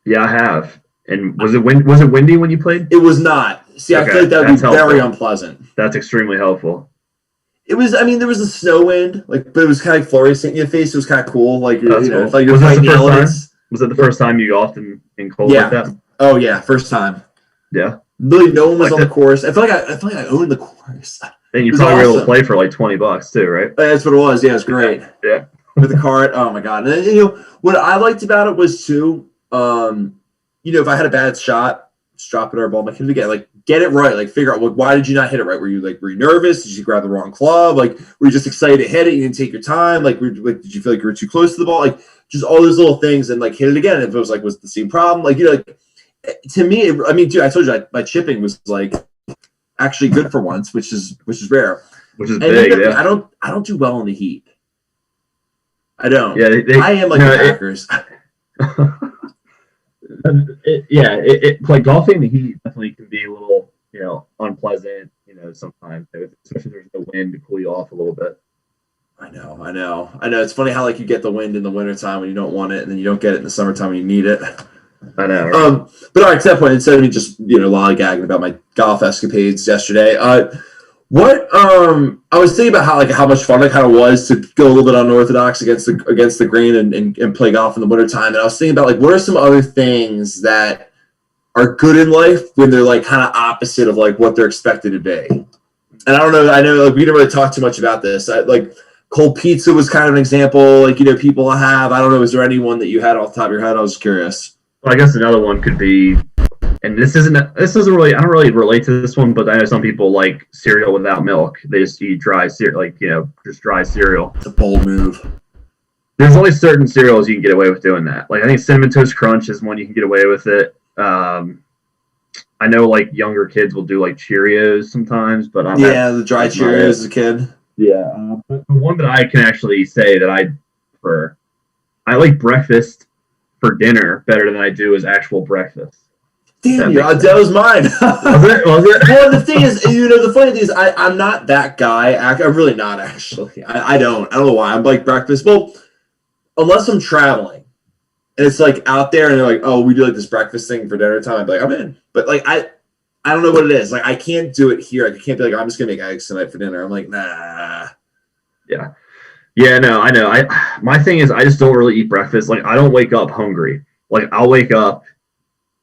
B: Yeah, I have. And was it windy when you played?
A: It was not. See, I feel like that would be very unpleasant.
B: That's extremely helpful.
A: It was. I mean, there was a snow wind, but it was kind of fluorescent in your face. It was kind of cool. Like
B: cool.
A: like you're fighting the elements.
B: Was it the first time you golfed in cold like that?
A: Oh yeah, first time.
B: Yeah.
A: Really, no one was on the course. I feel like I owned the course.
B: And you probably were able to play for like $20 too, right?
A: That's what it was. Yeah, it was great.
B: Yeah.
A: With the cart. Oh my god. And then, what I liked about it was too, if I had a bad shot, just drop it or ball. My kid again, like get it right. Like figure out why did you not hit it right? Were you nervous? Did you grab the wrong club? Like were you just excited to hit it? You didn't take your time? Like did you feel like you were too close to the ball? Like just all those little things and like hit it again. If it was was the same problem, to me, dude, I told you my chipping was like actually good for once, which is rare.
B: Which is big. Yeah.
A: I don't do well in the heat. I don't.
B: Yeah,
A: I am like the Packers.
B: Like golfing in the heat definitely can be a little, unpleasant, sometimes, especially if there's no wind to cool you off a little bit.
A: I know. It's funny how you get the wind in the wintertime when you don't want it, and then you don't get it in the summertime when you need it.
B: I know. Right?
A: But all right, to that point, instead of me just lollygagging about my golf escapades yesterday, I was thinking about how much fun it kind of was to go a little bit unorthodox against the grain and play golf in the wintertime. And I was thinking about what are some other things that are good in life when they're kind of opposite of what they're expected to be. And I don't know. I know we didn't really talk too much about this. Cold pizza was kind of an example. People have. I don't know. Is there anyone that you had off the top of your head? I was curious.
B: Well, I guess another one could be, and this doesn't really, I don't really relate to this one, but I know some people like cereal without milk. They just eat dry cereal, just dry cereal.
A: It's a bold move.
B: There's only certain cereals you can get away with doing that. I think Cinnamon Toast Crunch is one you can get away with it. I know younger kids will do Cheerios sometimes, but
A: the dry Cheerios as a kid.
B: Yeah, but the one that I can actually say that I prefer, I like breakfast for dinner better than I do as actual breakfast.
A: Damn, that was mine.
B: Was it?
A: Well, the thing is, the funny thing is, I'm not that guy. I'm really not, actually. I don't know why. I'm breakfast. Well, unless I'm traveling, and it's out there, and they're like, oh, we do this breakfast thing for dinner time. I'm like, I'm in. But I don't know what it is. I can't do it here. I can't be I'm just gonna make eggs tonight for dinner. I'm like, nah.
B: Yeah. Yeah, no, I know. My thing is I just don't really eat breakfast. I don't wake up hungry. I'll wake up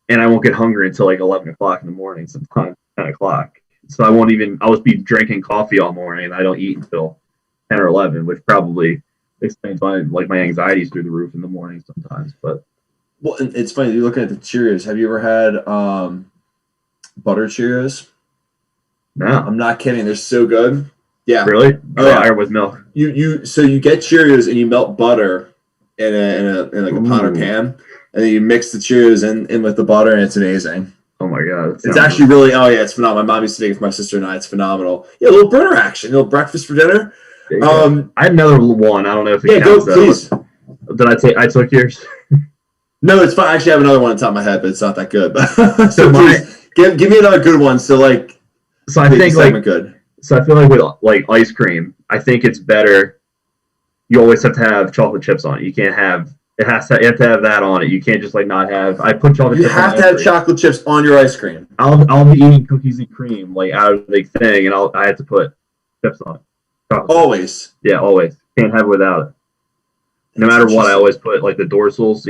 B: and I won't get hungry until 11 o'clock in the morning, sometimes 10 o'clock. So I'll just be drinking coffee all morning and I don't eat until 10 or 11, which probably explains why my anxiety's through the roof in the morning sometimes. But
A: well, it's funny, you're looking at the Cheerios. Have you ever had butter Cheerios?
B: No.
A: I'm not kidding. They're so good. Yeah.
B: Really?
A: Oh, yeah.
B: Or with milk.
A: So you get Cheerios and you melt butter in a pot or pan, and then you mix the Cheerios in with the butter, and it's amazing.
B: Oh my god!
A: It's actually really it's phenomenal. My mom used to make it for my sister and I. It's phenomenal. Yeah, a little burner action. Breakfast for dinner.
B: I had another one. I don't know if it counts.
A: Go, please.
B: Did I took yours?
A: No, it's fine. I actually have another one on top of my head, but it's not that good. So please, give me another good one. So I think good.
B: So I feel with ice cream, I think it's better. You always have to have chocolate chips on it. You can't have you have to have that on it. You can't just not have. I put chocolate.
A: You have to have chocolate chips on your ice cream.
B: I'll be eating cookies and cream out of the thing, and I have to put chips on it.
A: Always.
B: Yeah, always. Can't have it without it. No matter what, I always put the dorsals.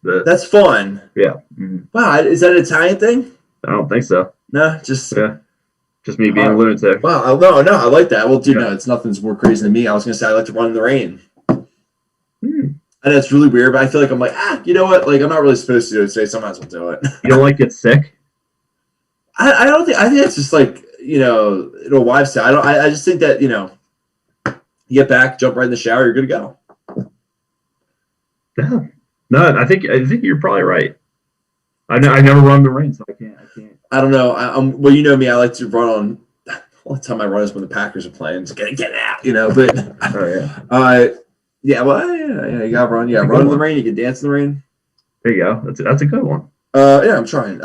A: That's fun.
B: Yeah. Mm-hmm.
A: Wow, is that an Italian thing?
B: I don't think so.
A: No, just
B: me being a lunatic.
A: Wow, no, I like that. Well, dude, no, it's nothing's more crazy than me. I was gonna say I like to run in the rain. And it's really weird, but I feel I'm you know what? I'm not really supposed to do it today, so I might as well do it.
B: You don't get sick?
A: I don't think. I think it's just it'll wives say. I just think that you get back, jump right in the shower, you're good to go.
B: Yeah. No, I think you're probably right. I never run the rain, so I can't.
A: I don't know. Well, you know me. I like to run on. All the time I run is when the Packers are playing. Just get out, But
B: oh yeah.
A: Well, yeah. You gotta run. Run in the rain. You can dance in the rain.
B: There you go. That's a good one.
A: Yeah, I'm trying.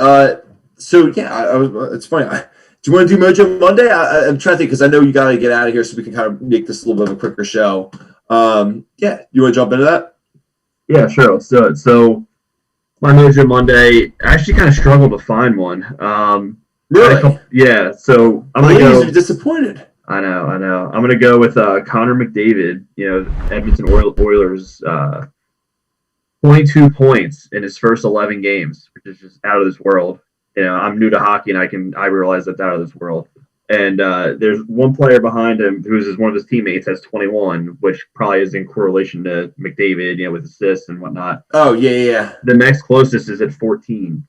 A: So yeah, it's funny. Do you want to do Mojo Monday? I'm trying to think because I know you got to get out of here, so we can kind of make this a little bit of a quicker show. Yeah, you want to jump into that?
B: Yeah, sure. Let's do it. So my Mojo Monday, I actually kind of struggled to find one.
A: Really?
B: Yeah. So I'm gonna
A: Ladies
B: go.
A: are disappointed.
B: I know. I'm gonna go with Connor McDavid. Edmonton Oilers. 22 points in his first 11 games, which is just out of this world. I'm new to hockey, and I realize that's out of this world. And there's one player behind him who's one of his teammates has 21, which probably is in correlation to McDavid, with assists and whatnot.
A: Oh yeah.
B: The next closest is at 14.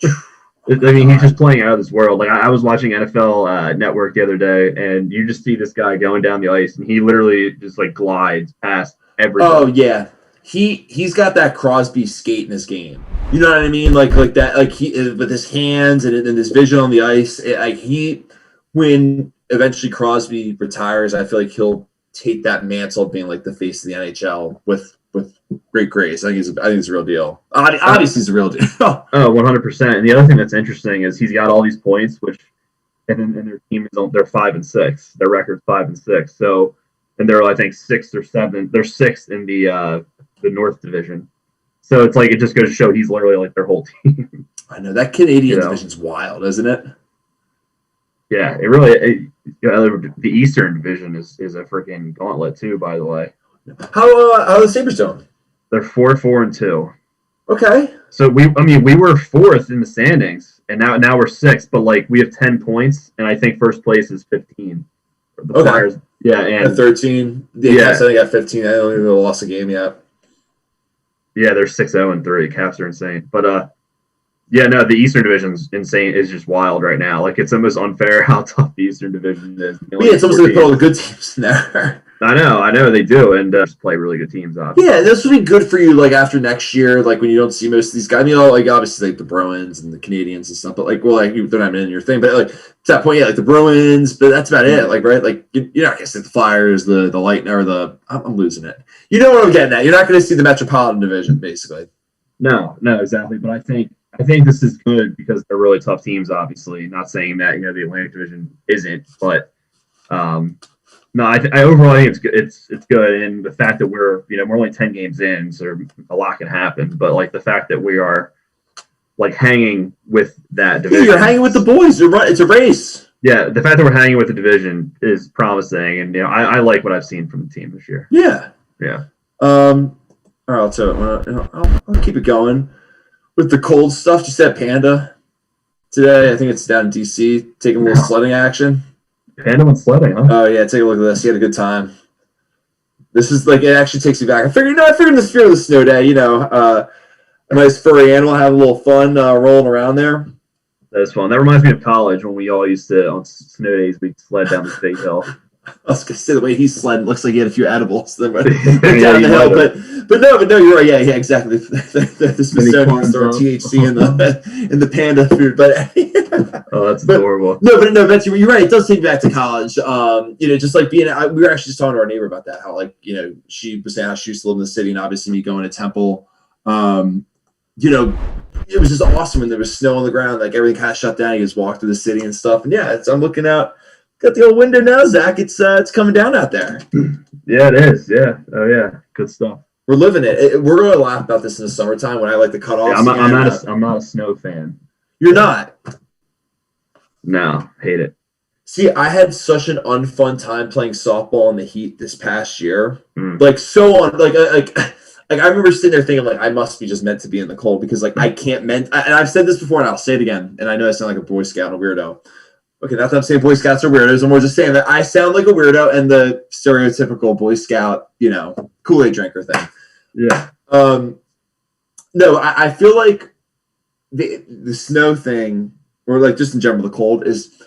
B: I mean, he's just playing out of this world. Like I was watching NFL Network the other day, and you just see this guy going down the ice, and he literally just like glides past everybody.
A: Oh yeah. He's got that Crosby skate in his game. You know what I mean? Like that. Like he with his hands and his vision on the ice. When eventually Crosby retires, I feel like he'll take that mantle of being like the face of the NHL with great grace. I think it's a real deal. Obviously, it's a real deal.
B: Oh, 100%. And the other thing that's interesting is he's got all these points, and their team is they're 5-6. Their record's 5-6. So, and they're I think 6th or 7th. They're 6th in the North Division. So it's like it just goes to show he's literally like their whole team.
A: I know that Canadian division's wild, isn't it?
B: Yeah, it really. The Eastern Division is a freaking gauntlet too. By the way,
A: how are the Sabres doing?
B: They're 4-4-2.
A: Okay.
B: So we were 4th in the standings, and now we're 6th, but like we have 10 points, and I think first place is 15. The Flyers, yeah, and
A: 13. The Caps I think got 15. I don't even lost a game yet.
B: Yeah, they're 6-0-3. Caps are insane, but yeah, no, the Eastern Division's insane. It's just wild right now. Like, it's almost unfair how tough the Eastern Division is.
A: Yeah, it's almost like they put all the good teams in there.
B: I know they do, and just play really good teams, obviously.
A: Yeah, this would be good for you, like, after next year, like, when you don't see most of these guys. Like, obviously, like, the Bruins and the Canadians and stuff, but, like, well, like, they're not in your thing, but, like, to that point, yeah, like, the Bruins, but that's about it, like, right? Like, you're not going to see the Flyers, the Lightning, or I'm losing it. You know what I'm getting at. You're not going to see the Metropolitan Division, basically.
B: No, exactly, but I think this is good because they're really tough teams, obviously. Not saying that, the Atlantic Division isn't, but no, I overall think it's good. It's good, and the fact that we're only 10 games in, so a lot can happen. But like the fact that we are like hanging with that division,
A: you're hanging with the boys. It's a race.
B: Yeah, the fact that we're hanging with the division is promising, and I like what I've seen from the team this year.
A: Yeah. All right, so I'll keep it going with the cold stuff. Just at Panda today. I think it's down in DC, taking a little sledding action.
B: Panda went sledding, huh?
A: Oh yeah, take a look at this. He had a good time. This is like it actually takes me back. I figured in the spirit of the snow day, a nice furry animal having a little fun rolling around there.
B: That was fun. That reminds me of college when we all used to on snow days we'd sled down this big hill.
A: I was gonna say the way he sled looks like he had a few edibles then down the hill, but no, you're right. Yeah, exactly. The Smithsonian store THC in the panda food, but
B: oh, that's adorable.
A: No, Betsy, you're right. It does take me back to college. Just like we were actually just talking to our neighbor about that. How she was saying how she used to live in the city, and obviously me going to Temple. It was just awesome when there was snow on the ground. Like everything kind of shut down. You just walk through the city and stuff. And yeah, I'm looking out. Got the old window now, Zach. It's coming down out there.
B: Yeah, it is. Yeah. Oh, yeah. Good stuff.
A: We're living it. We're going to laugh about this in the summertime when I like the cutoffs.
B: Yeah, I'm not a snow fan.
A: You're not?
B: No, hate it.
A: See, I had such an unfun time playing softball in the heat this past year. Like I remember sitting there thinking like I must be just meant to be in the cold because like I can't and I've said this before and I'll say it again. And I know I sound like a Boy Scout and a weirdo. Okay, not that I'm saying Boy Scouts are weirdos. I'm more just saying that I sound like a weirdo and the stereotypical Boy Scout, Kool-Aid drinker thing.
B: Yeah.
A: No, I feel like the snow thing, or like just in general, the cold is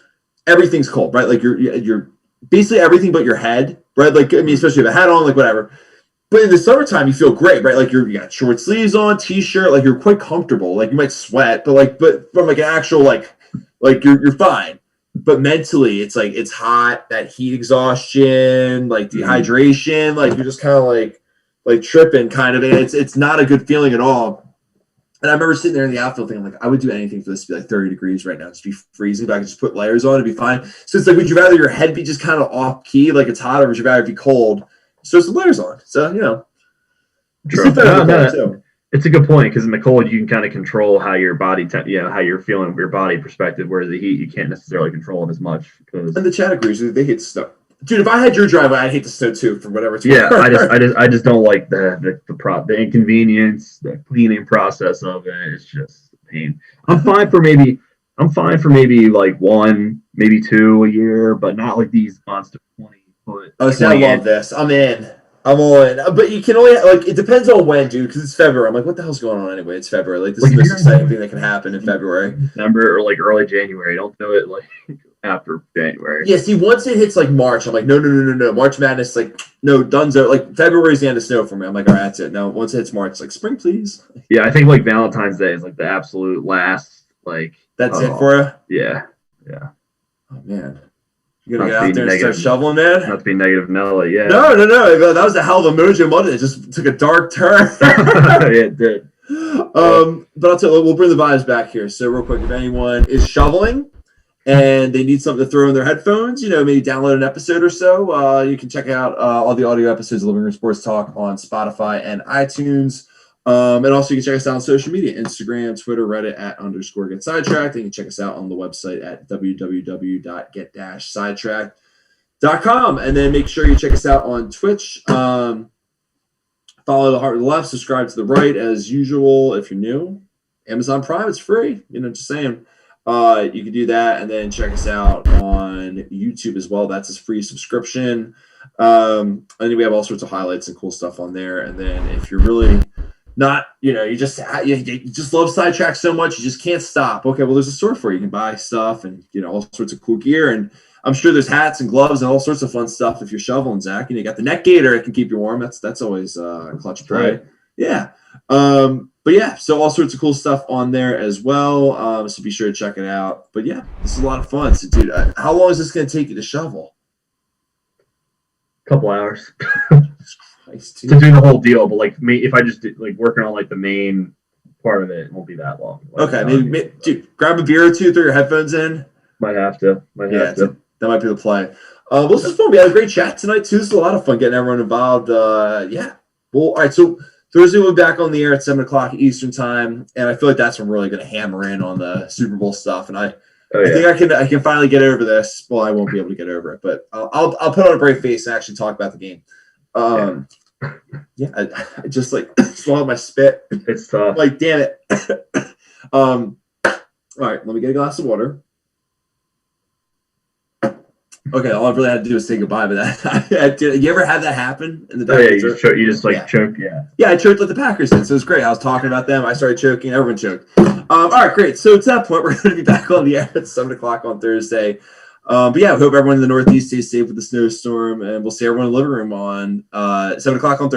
A: everything's cold, right? Like you're basically everything but your head, right? Like I mean, especially if you have a hat on, like whatever. But in the summertime, you feel great, right? Like you got short sleeves on, t-shirt, like you're quite comfortable. Like you might sweat, but from like an actual like you're fine. But mentally, it's like it's hot, that heat exhaustion, like dehydration, like you're just kind of like tripping, kind of. And it's not a good feeling at all. And I remember sitting there in the outfield thinking, like, I would do anything for this to be like 30 degrees right now, just be freezing, but I could just put layers on, it'd be fine. So it's like, would you rather your head be just kind of off key, like it's hot, or would you rather it be cold? So some layers on. So,
B: True. It's a good point because in the cold you can kind of control how your body, how you're feeling with your body perspective. Whereas the heat you can't necessarily control it as much.
A: And the chat agrees. They hate snow, dude. If I had your driveway, I'd hate the snow too, for whatever it's
B: worth. I just don't like the inconvenience, the cleaning process of it. It's just a pain. I'm fine for maybe like one, maybe two a year, but not like these monster 20-foot.
A: Oh, see, I love this. I'm in. I'm all in. But you can only, like, it depends on when, dude, because it's February. I'm like, what the hell's going on anyway? It's February. Like, this is the most exciting thing that can happen in February.
B: December or, like, early January. Don't do it, like, after January.
A: Yeah, see, once it hits, like, March, I'm like, no. March Madness, like, no, donezo. Like, February's the end of snow for me. I'm like, all right, that's it. No, once it hits March, it's like, spring, please.
B: Yeah, I think, like, Valentine's Day is, like, the absolute last, like.
A: That's it for you?
B: Yeah.
A: Oh, man. You gonna get out there and start shoveling, man?
B: Not to be negative, Nelly. Yeah.
A: No. That was a hell of a Mojo Monday. It just took a dark turn.
B: Yeah, it did.
A: But I'll tell you, we'll bring the vibes back here. So real quick, if anyone is shoveling and they need something to throw in their headphones, maybe download an episode or so, you can check out all the audio episodes of Living Room Sports Talk on Spotify and iTunes. And also you can check us out on social media, Instagram, Twitter, Reddit @_get_sidetracked. And you can check us out on the website at www.get-sidetracked.com. And then make sure you check us out on Twitch. Follow the heart to the left, subscribe to the right as usual. If you're new, Amazon Prime, it's free. Just saying. You can do that, and then check us out on YouTube as well. That's a free subscription. I think we have all sorts of highlights and cool stuff on there. And then if you're really not, you just love Sidetrack so much, you just can't stop. Okay, well, there's a store for you. You can buy stuff and, all sorts of cool gear. And I'm sure there's hats and gloves and all sorts of fun stuff if you're shoveling, Zach. You got the neck gaiter. It can keep you warm. That's always clutch play.
B: Right.
A: Yeah. But yeah, so all sorts of cool stuff on there as well. So be sure to check it out. But yeah, this is a lot of fun. So, dude, how long is this going to take you to shovel?
B: Couple hours.
A: Christ,
B: to do the whole deal, but like me, if I just did, like working on like the main part of it, won't be that long. Like,
A: okay, maybe dude, grab a beer or two, throw your headphones in.
B: Might have to.
A: That might be the play. Well, this is fun. We had a great chat tonight too. This is a lot of fun getting everyone involved. Yeah. Well, all right. So Thursday we'll be back on the air at 7:00 Eastern time, and I feel like that's when we're really going to hammer in on the Super Bowl stuff. And I think I can finally get over this. Well, I won't be able to get over it, but I'll put on a brave face and actually talk about the game. I just like swallowed my spit.
B: It's tough.
A: Like, damn it. All right, let me get a glass of water. Okay, all I really had to do was say goodbye. But you ever had that happen in the back?
B: Oh, yeah, you just choke.
A: Yeah, I choked like the Packers did. So it was great. I was talking about them. I started choking. Everyone choked. All right, great. So to that point, we're going to be back on the air at 7:00 on Thursday. But yeah, I hope everyone in the Northeast stays safe with the snowstorm, and we'll see everyone in the living room on 7:00 on Thursday.